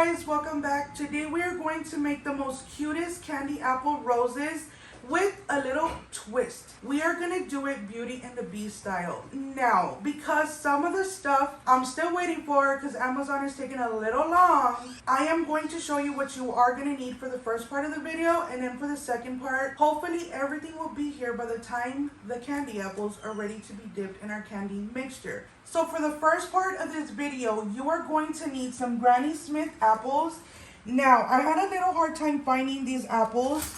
guys, welcome back. Today we are going to make the most cutest candy apple roses with a little twist. We are gonna do it Beauty and the Beast style. Now, because some of the stuff I'm still waiting for because Amazon is taking a little long, I am going to show you what you are gonna need for the first part of the video, and then for the second part, hopefully everything will be here by the time the candy apples are ready to be dipped in our candy mixture. So for the first part of this video, you are going to need some Granny Smith apples. Now, I had a little hard time finding these apples,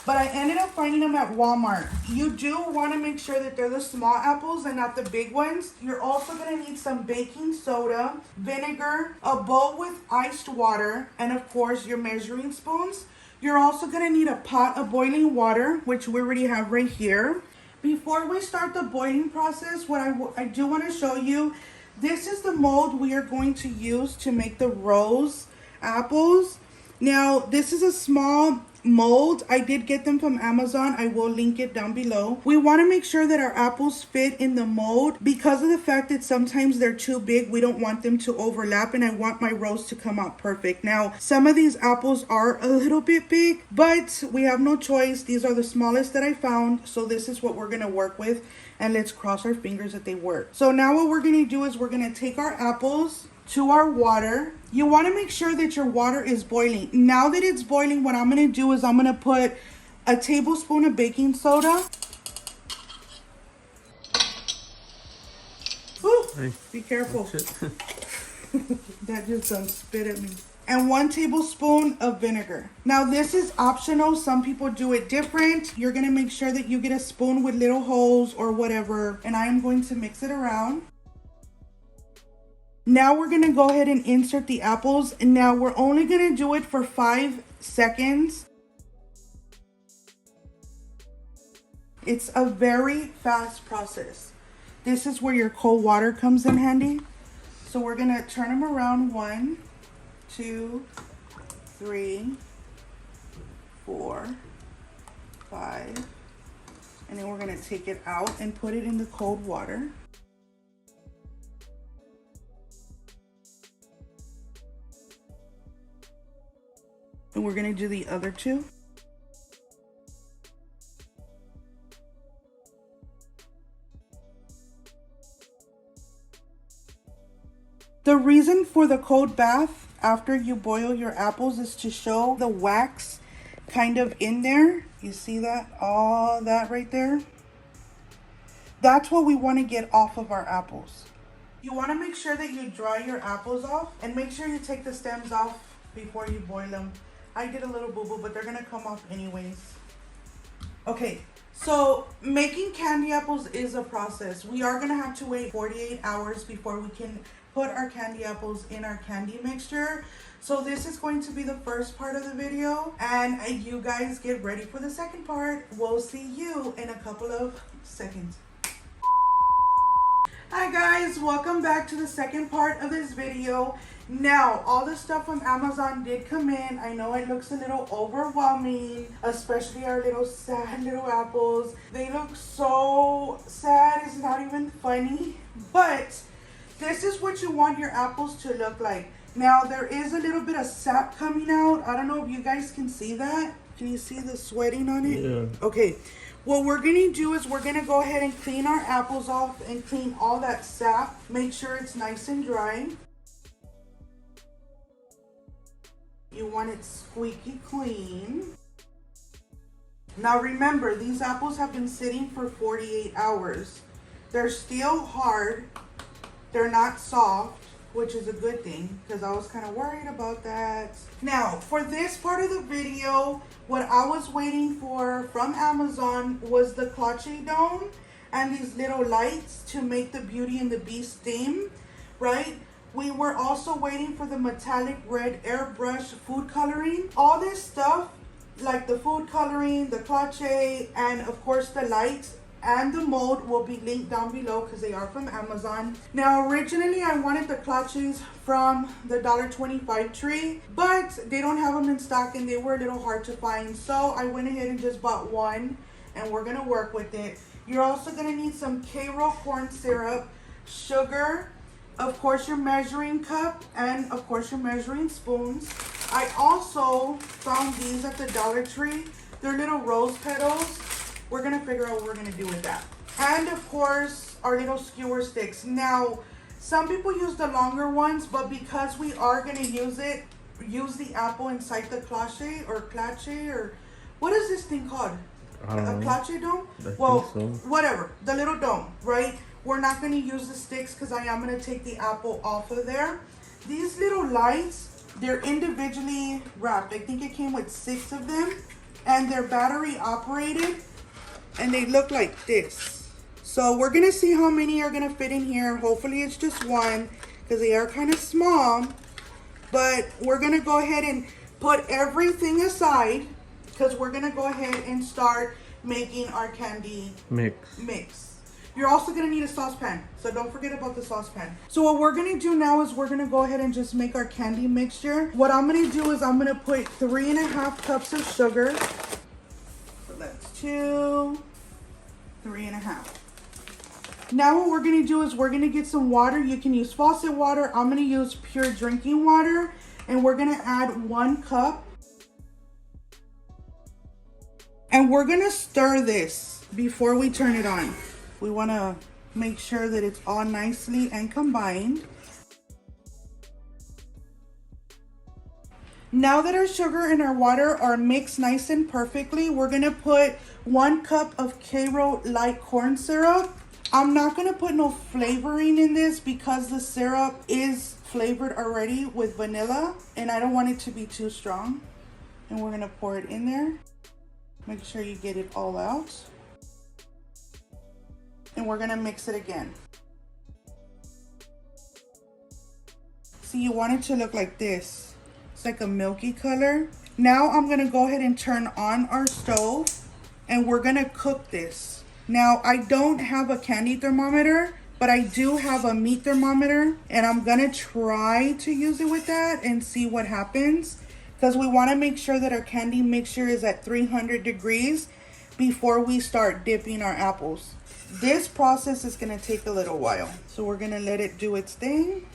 but I ended up finding them at Walmart. You do want to make sure that they're the small apples and not the big ones. You're also going to need some baking soda, vinegar, a bowl with iced water, and of course your measuring spoons. You're also going to need a pot of boiling water, which we already have right here. Before we start the boiling process, what I do want to show you, this is the mold we are going to use to make the rose apples. Now, this is a small mold. I did get them from Amazon. I will link it down below. We want to make sure that our apples fit in the mold because of the fact that sometimes they're too big. We don't want them to overlap, and I want my rose to come out perfect. Now, some of these apples are a little bit big, but we have no choice. These are the smallest that I found, so this is what we're going to work with, and let's cross our fingers that they work. So now what we're going to do is we're going to take our apples to our water. You want to make sure that your water is boiling. Now that it's boiling, what I'm going to do is I'm going to put a tablespoon of baking soda. Ooh, hey, be careful. That just spit at me. And 1 tablespoon of vinegar. Now this is optional. Some people do it different. You're going to make sure that you get a spoon with little holes or whatever. And I am going to mix it around. Now we're going to go ahead and insert the apples. And now we're only going to do it for 5 seconds. It's a very fast process. This is where your cold water comes in handy. So we're going to turn them around. 1, 2, 3, 4, 5. And then we're going to take it out and put it in the cold water. And we're going to do the other 2. The reason for the cold bath after you boil your apples is to show the wax kind of in there. You see that? All that right there? That's what we want to get off of our apples. You want to make sure that you dry your apples off, and make sure you take the stems off before you boil them. I did a little boo-boo, but they're going to come off anyways. Okay, so making candy apples is a process. We are going to have to wait 48 hours before we can put our candy apples in our candy mixture. So this is going to be the first part of the video, and you guys get ready for the second part. We'll see you in a couple of seconds. Hi guys, welcome back to the second part of this video. Now, all the stuff from Amazon did come in. I know it looks a little overwhelming, especially our little sad little apples. They look so sad, it's not even funny. But this is what you want your apples to look like. Now, there is a little bit of sap coming out. I don't know if you guys can see that. Can you see the sweating on it? Yeah. Okay. What we're going to do is we're going to go ahead and clean our apples off and clean all that sap. Make sure it's nice and dry. You want it squeaky clean. Now remember, these apples have been sitting for 48 hours. They're still hard. They're not soft, which is a good thing because I was kind of worried about that. Now, for this part of the video, what I was waiting for from Amazon was the Cloche dome and these little lights to make the Beauty and the Beast theme, right? We were also waiting for the metallic red airbrush food coloring. All this stuff, like the food coloring, the Cloche, and of course the lights and the mold will be linked down below because they are from Amazon. Now, originally I wanted the Cloches from the $1.25 tree, but they don't have them in stock and they were a little hard to find. So I went ahead and just bought one, and we're gonna work with it. You're also gonna need some Karo corn syrup, sugar, of course your measuring cup, and of course your measuring spoons. I also found these at the Dollar Tree. They're little rose petals. We're gonna figure out what we're gonna do with that. And of course, our little skewer sticks. Now, some people use the longer ones, but because we are gonna use the apple inside the cloche, or what is this thing called? A cloche dome? Well, so. Whatever, the little dome, right? We're not gonna use the sticks because I am gonna take the apple off of there. These little lights, they're individually wrapped. I think it came with 6 of them, and they're battery operated, and they look like this. So we're gonna see how many are gonna fit in here. Hopefully it's just one, because they are kind of small. But we're gonna go ahead and put everything aside, because we're gonna go ahead and start making our candy mix. You're also gonna need a saucepan, so don't forget about the saucepan. So what we're gonna do now is we're gonna go ahead and just make our candy mixture. What I'm gonna do is I'm gonna put 3.5 cups of sugar. So that's 2, 3.5. Now what we're gonna do is we're gonna get some water. You can use faucet water. I'm gonna use pure drinking water, and we're gonna add 1 cup. And we're gonna stir this before we turn it on. We wanna make sure that it's all nicely and combined. Now that our sugar and our water are mixed nice and perfectly, we're gonna put 1 cup of Karo light corn syrup. I'm not gonna put no flavoring in this because the syrup is flavored already with vanilla, and I don't want it to be too strong. And we're gonna pour it in there. Make sure you get it all out. And we're gonna mix it again. See, you want it to look like this. It's like a milky color. Now I'm gonna go ahead and turn on our stove, and we're gonna cook this. Now, I don't have a candy thermometer, but I do have a meat thermometer, and I'm gonna try to use it with that and see what happens, because we wanna make sure that our candy mixture is at 300 degrees before we start dipping our apples. This process is gonna take a little while, so we're gonna let it do its thing.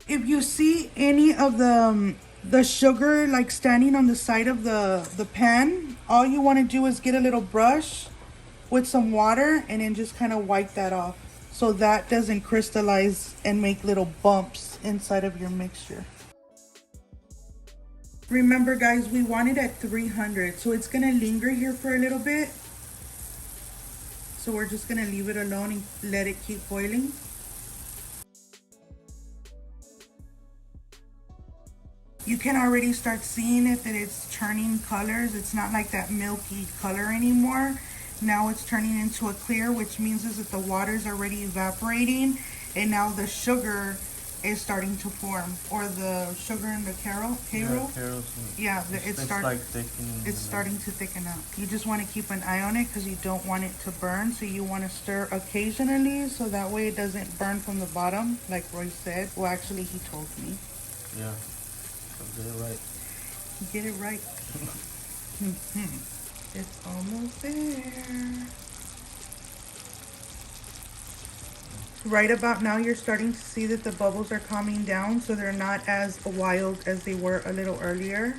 If you see any of the sugar like standing on the side of the pan, all you want to do is get a little brush with some water and then just kind of wipe that off, so that doesn't crystallize and make little bumps inside of your mixture. Remember guys, we want it at 300, so it's gonna linger here for a little bit. So we're just gonna leave it alone and let it keep boiling. You can already start seeing it, that it's turning colors. It's not like that milky color anymore. Now it's turning into a clear, which means is that the water's already evaporating, and now the sugar is starting to form, or the sugar in the Karo. Yeah, it's starting to thicken up. You just want to keep an eye on it because you don't want it to burn. So you want to stir occasionally, so that way it doesn't burn from the bottom, like Roy said. Well, actually, he told me. Yeah. Get it right. Get it right. It's almost there. Right about now, you're starting to see that the bubbles are calming down, so they're not as wild as they were a little earlier.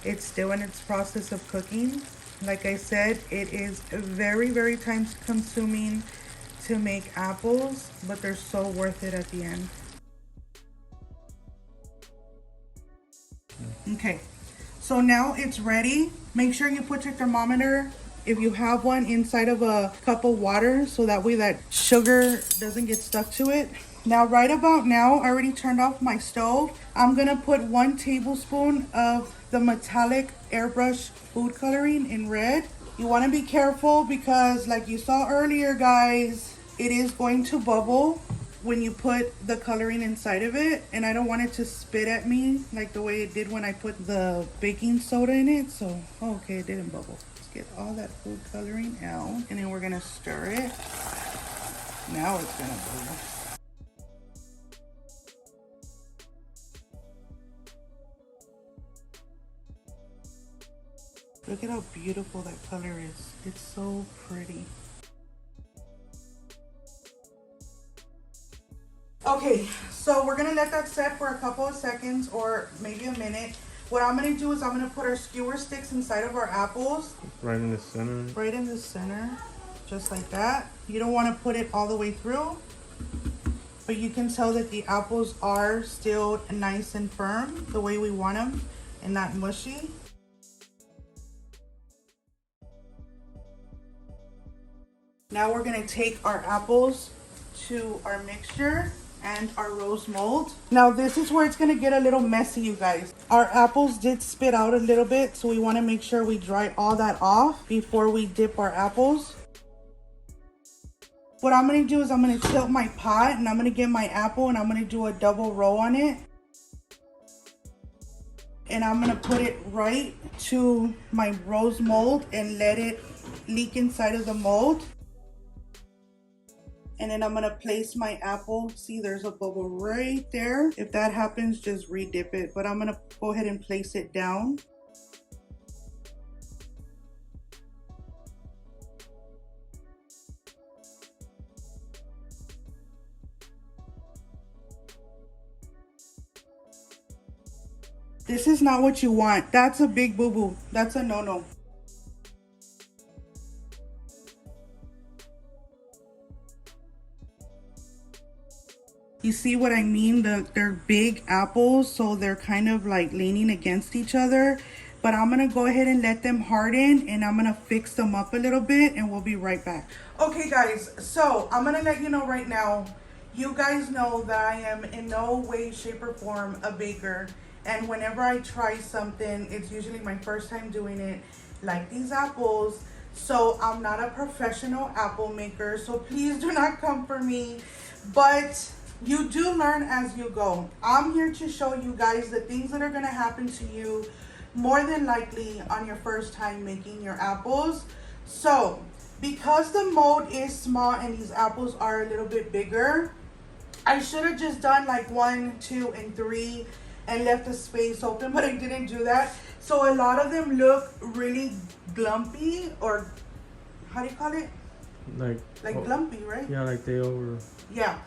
It's still in its process of cooking. Like I said, it is very, very time consuming to make apples, but they're so worth it at the end. Okay, so now it's ready. Make sure you put your thermometer, if you have one, inside of a cup of water, so that way that sugar doesn't get stuck to it. Now, right about now, I already turned off my stove. I'm gonna put 1 tablespoon of the metallic airbrush food coloring in red. You wanna be careful because, like you saw earlier, guys, it is going to bubble when you put the coloring inside of it, and I don't want it to spit at me like the way it did when I put the baking soda in it. So, okay, it didn't bubble. Let's get all that food coloring out, and then we're gonna stir it. Now it's gonna bubble. Look at how beautiful that color is. It's so pretty. Okay, so we're gonna let that set for a couple of seconds or maybe a minute. What I'm gonna do is I'm gonna put our skewer sticks inside of our apples. Right in the center. Right in the center, just like that. You don't wanna put it all the way through, but you can tell that the apples are still nice and firm the way we want them and not mushy. Now we're gonna take our apples to our mixture and our rose mold. Now this is where it's gonna get a little messy, you guys. Our apples did spit out a little bit, so we wanna make sure we dry all that off before we dip our apples. What I'm gonna do is I'm gonna tilt my pot and I'm gonna get my apple and I'm gonna do a double roll on it. And I'm gonna put it right to my rose mold and let it leak inside of the mold. And then I'm gonna place my apple. See, there's a bubble right there. If that happens, just re-dip it. But I'm gonna go ahead and place it down. This is not what you want. That's a big boo-boo. That's a no-no. You see what I mean? They're big apples, so they're kind of like leaning against each other. But I'm gonna go ahead and let them harden and I'm gonna fix them up a little bit and we'll be right back. Okay guys, so I'm gonna let you know right now, you guys know that I am in no way, shape or form a baker. And whenever I try something, it's usually my first time doing it, like these apples. So I'm not a professional apple maker, so please do not come for me. But you do learn as you go. I'm here to show you guys the things that are gonna happen to you more than likely on your first time making your apples. So because the mold is small and these apples are a little bit bigger, I should have just done like 1, 2, and 3 and left the space open, but I didn't do that. So a lot of them look really glumpy, or how do you call it? Like glumpy, right? Yeah, like they over. Yeah.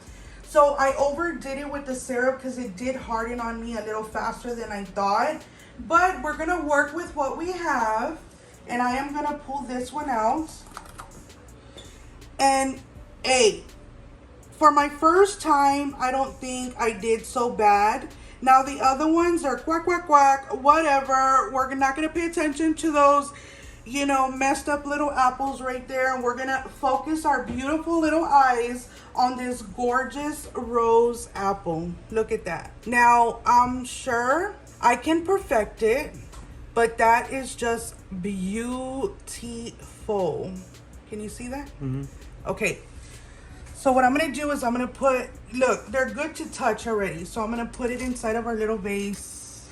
So I overdid it with the syrup because it did harden on me a little faster than I thought. But we're gonna work with what we have, and I am gonna pull this one out. And for my first time, I don't think I did so bad. Now the other ones are quack, quack, quack, whatever. We're not gonna pay attention to those, you know, messed up little apples right there. And we're gonna focus our beautiful little eyes on this gorgeous rose apple. Look at that. Now, I'm sure I can perfect it, but that is just beautiful. Can you see that? Mm-hmm. Okay. So what I'm going to do is I'm going to put, look, they're good to touch already. So I'm going to put it inside of our little vase.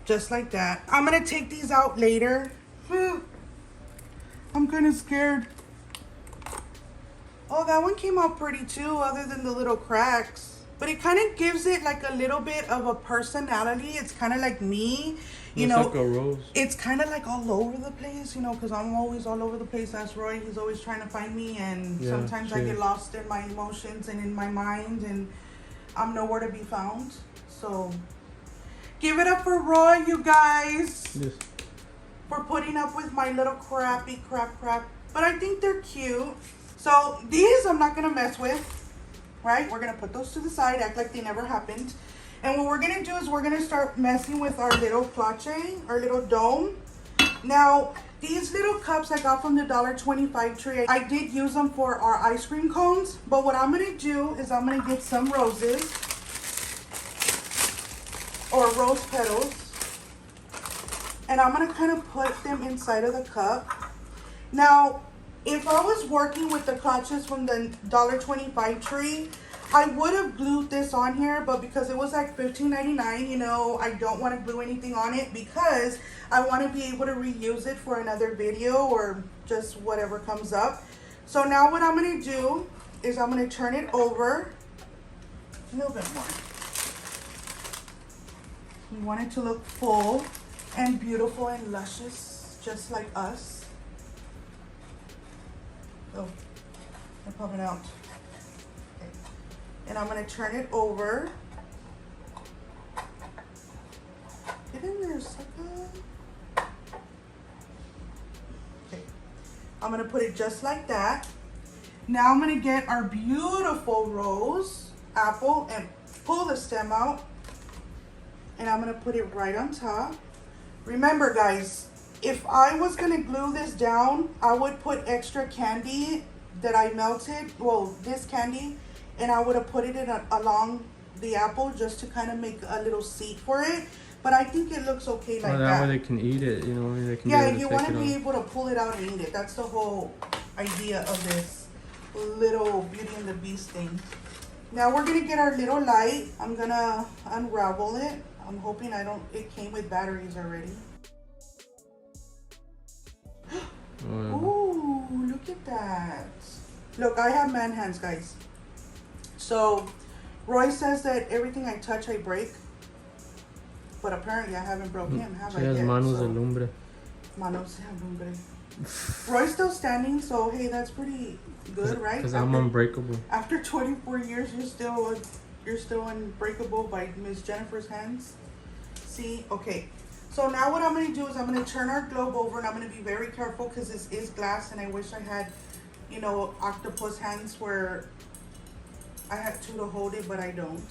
Just like that. I'm going to take these out later. I'm kind of scared. Oh, that one came out pretty too, other than the little cracks. But it kind of gives it like a little bit of a personality. It's kind of like me, you know. Like a rose. It's kind of like all over the place, you know, because I'm always all over the place. That's Roy. He's always trying to find me, and yeah, sometimes I get lost in my emotions and in my mind, and I'm nowhere to be found. So give it up for Roy, you guys. Yes. For putting up with my little crappy crap. But I think they're cute. So these I'm not going to mess with. Right? We're going to put those to the side, act like they never happened. And what we're going to do is we're going to start messing with our little cloche, our little dome. Now, these little cups I got from the $1.25 tree, I did use them for our ice cream cones. But what I'm going to do is I'm going to get some roses, or rose petals. And I'm going to kind of put them inside of the cup. Now, if I was working with the clutches from the $1.25 tree, I would have glued this on here, but because it was like $15.99, you know, I don't want to glue anything on it because I want to be able to reuse it for another video or just whatever comes up. So now what I'm going to do is I'm going to turn it over a little bit more. We want it to look full. and beautiful and luscious, just like us. Oh, they're popping out. Okay. And I'm gonna turn it over. Get in there, sucker. Okay. I'm gonna put it just like that. Now I'm gonna get our beautiful rose apple and pull the stem out. And I'm gonna put it right on top. Remember guys, if I was gonna glue this down, I would put extra candy that I melted, well, this candy, and I would have put it in along the apple just to kind of make a little seat for it. But I think it looks okay like that. That way they can eat it, you know, they can yeah, be able to you take want to it be off. able to pull it out and eat it. That's the whole idea of this little Beauty and the Beast thing. Now we're gonna get our little light. I'm gonna unravel it. I'm hoping it came with batteries already. Ooh, look at that. Look, I have man hands, guys. So, Roy says that everything I touch, I break. But apparently I haven't broken him, have I She has yet? manos de lumbre. Manos de lumbre. Roy's still standing, so hey, that's pretty good, right? Because I'm unbreakable. After 24 years, you're still unbreakable by Miss Jennifer's hands. See, okay. So now what I'm gonna do is I'm gonna turn our globe over, and I'm gonna be very careful because this is glass, and I wish I had, you know, octopus hands where I had two to hold it, but I don't.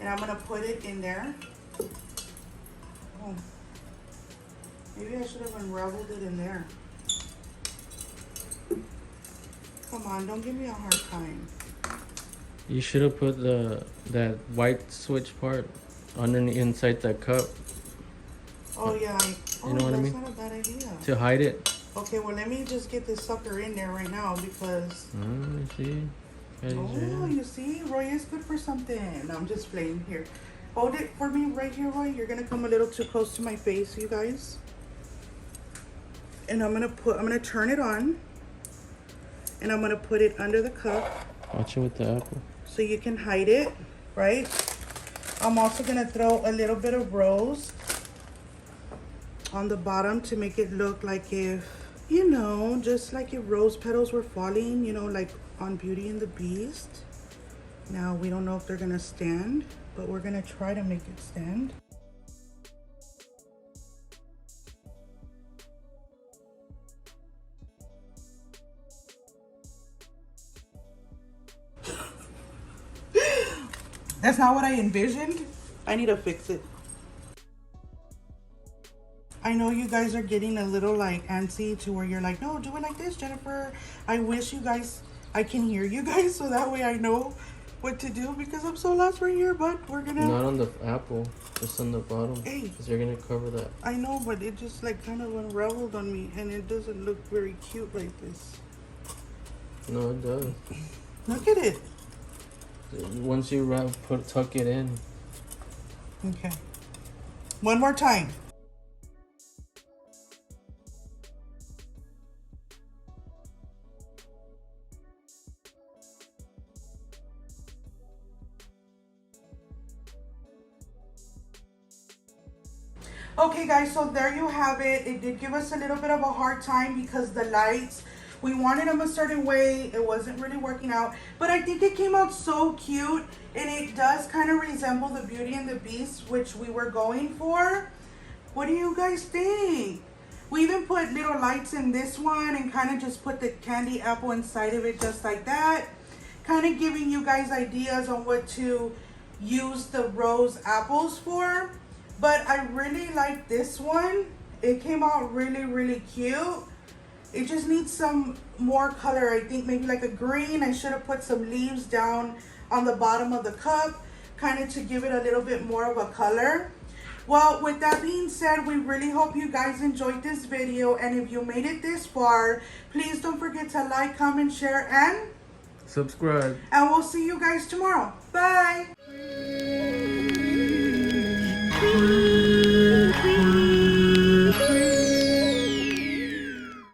And I'm gonna put it in there. Oh, maybe I should have unraveled it in there. Come on, don't give me a hard time. You should have put that white switch part underneath inside that cup. Oh yeah, you know what I mean? That's not a bad idea. To hide it. Okay, well let me just get this sucker in there right now because. See. Oh, you see, Roy is good for something. No, I'm just playing here. Hold it for me right here, Roy. You're gonna come a little too close to my face, you guys. And I'm gonna turn it on. And I'm gonna put it under the cup. Watch it with the apple. So you can hide it, right? I'm also gonna throw a little bit of rose on the bottom to make it look like if, you know, just like if rose petals were falling, you know, like on Beauty and the Beast. Now, we don't know if they're gonna stand, but we're gonna try to make it stand. That's not what I envisioned. I need to fix it. I know you guys are getting a little like antsy to where you're like, no, do it like this, Jennifer. I wish you guys, I can hear you guys so that way I know what to do because I'm so lost right here, but we're gonna. Not on the apple, just on the bottom. Hey. Because you're going to cover that. I know, but it just like kind of unraveled on me and it doesn't look very cute like this. No, it does. Look at it. Once you tuck it in. Okay. One more time. Okay guys, so there you have it. It did give us a little bit of a hard time because the lights, we wanted them a certain way. It wasn't really working out, but I think it came out so cute, and it does kind of resemble the Beauty and the Beast, which we were going for. What do you guys think? We even put little lights in this one and kind of just put the candy apple inside of it just like that. Kind of giving you guys ideas on what to use the rose apples for. But I really like this one. It came out really, really cute. It just needs some more color. I think maybe like a green. I should have put some leaves down on the bottom of the cup, kind of to give it a little bit more of a color. Well, with that being said, we really hope you guys enjoyed this video. And if you made it this far, please don't forget to like, comment, share, and subscribe. we'll see you guys tomorrow. Bye.